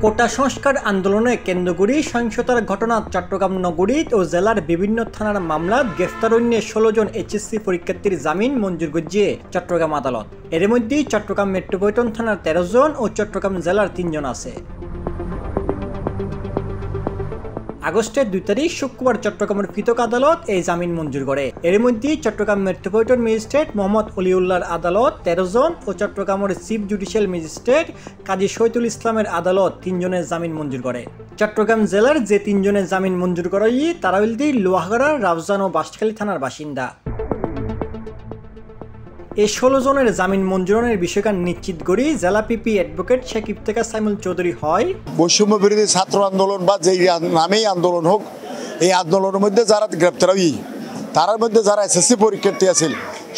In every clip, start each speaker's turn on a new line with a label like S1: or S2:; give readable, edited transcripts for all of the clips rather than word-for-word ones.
S1: কোটা সংস্কার আন্দোলনে কেন্দ্র করে সহিংসতার ঘটনা চট্টগ্রাম নগরী ও জেলার বিভিন্ন থানার মামলা গ্রেফতারণ্য 16 জন এইচএসসি পরীক্ষার্থীর জামিন মঞ্জুর করছে চট্টগ্রাম আদালত। এর মধ্যে চট্টগ্রাম মেট্রোপলিটন থানার 13 জন ও চট্টগ্রাম জেলার 3 জন আছে। আগস্টের 2 তারিখ শুক্রবার চট্টগ্রামের পৃথক আদালত এই জামিন মঞ্জুর করে। এর মধ্যে চট্টগ্রাম মেট্রোপলিটন ম্যাজিস্ট্রেট মোহাম্মদ অলিউল্লাহর আদালত 13 জন ও চট্টগ্রামের চিফ জুডিশিয়াল ম্যাজিস্ট্রেট কাজী শহীদুল ইসলামের আদালত 3 জনের জামিন মঞ্জুর করে। চট্টগ্রাম জেলার যে 3 জনের জামিন মঞ্জুর করে তারা হল লোহাগাড়া, রাউজান ও বাঁশখালী থানার বাসিন্দা। এই 16 জনের জামিন মঞ্জুরের বিষয়টা নিশ্চিত করে জেলা পিপি অ্যাডভোকেট শেখ ইফতেখার সাইমুল চৌধুরী হয়,
S2: বৈষম্য বিরোধী ছাত্র আন্দোলন বা যেই নামেই আন্দোলন হোক, এই আন্দোলনের মধ্যে যারা গ্রেপ্তার হই তার মধ্যে যারা এসএসসি পরীক্ষার্থী আছে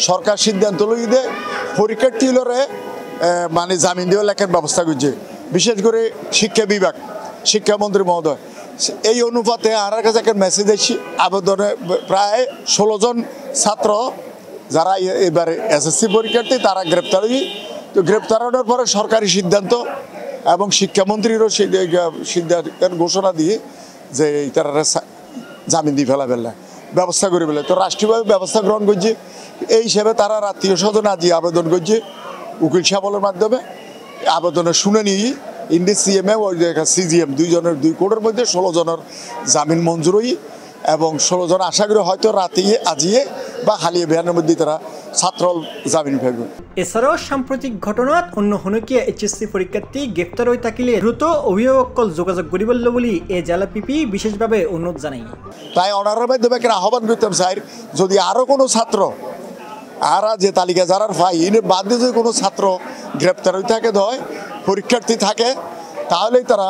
S2: সরকার সিদ্ধান্ত লইতে পরীক্ষার্থীগুলোরে মানে জামিন দেওয়ার লেখার ব্যবস্থা করছে। বিশেষ করে শিক্ষা বিভাগ, শিক্ষামন্ত্রী মহোদয় এই অনুপাতে আমার কাছে একটা মেসেজ আসছি, আবেদনে প্রায় 16 জন ছাত্র যারা এবারে এসএসসি পরীক্ষার্থী তারা গ্রেপ্তার হই। তো গ্রেপ্তার হওয়ার পরে সরকারি সিদ্ধান্ত এবং শিক্ষামন্ত্রীরও সিদ্ধান্তের ঘোষণা দিয়ে যে তারা জামিন দিয়ে ফেলা ব্যবস্থা করে ফেলে। তো রাষ্ট্রীয়ভাবে ব্যবস্থা গ্রহণ করছে। এই হিসেবে তারা আত্মীয় স্বজন আজ আবেদন করছে উকিল সাহেবের মাধ্যমে। আবেদনের শুনে নিয়ে ইন্ডি সিএমএ ওই সিজিএম 2 জনের 2 কোর্টের মধ্যে 16 জনের জামিন মঞ্জুর হই এবং 16 জন আশা করি হয়তো রাতিয়ে আজিয়ে বা হালিয়ে বেহানের মধ্যে তারা ছাত্র জামিন ফেলবে।
S1: এছাড়াও সাম্প্রতিক ঘটনাত অন্য হনকিয়া এইচএসসি পরীক্ষার্থী গ্রেপ্তার হয়ে থাকিলে দ্রুত অভিভাবকল যোগাযোগ করিব বলি এ জেলা পিপি বিশেষভাবে অনুরোধ জানাই।
S2: তাই অনারের মাধ্যমে আহ্বান করতাম স্যার, যদি আরও কোনো ছাত্র আর যে তালিকা যারা পাই এর বাদে যদি কোনো ছাত্র গ্রেপ্তার হয়ে থাকে হয় পরীক্ষার্থী থাকে তাহলেই তারা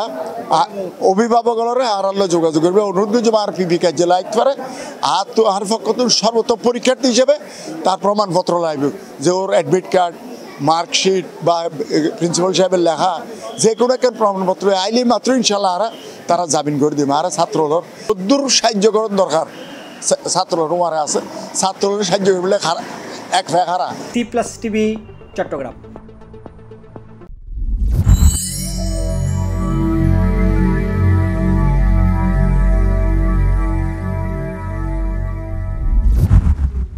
S2: অভিভাবকরা আড়ালে যোগাযোগ করবে। অনুরোধ করছে আর পিপি কার্যে লাগতে পারে আর তো আর পক্ষ সর্বোত্তম পরীক্ষার্থী হিসেবে তার প্রমাণপত্র লাগবে, যে ওর অ্যাডমিট কার্ড, মার্কশিট বা প্রিন্সিপাল সাহেবের লেখা যে কোনো একটা প্রমাণপত্র আইলে মাত্র ইনশাল্লাহ তারা জামিন করে দেবে। আর ছাত্রদের দূর সাহায্য করার দরকার, ছাত্ররা আছে ছাত্রদের সাহায্য করলে এক ফেখারা।
S1: T+ TV Chittagong.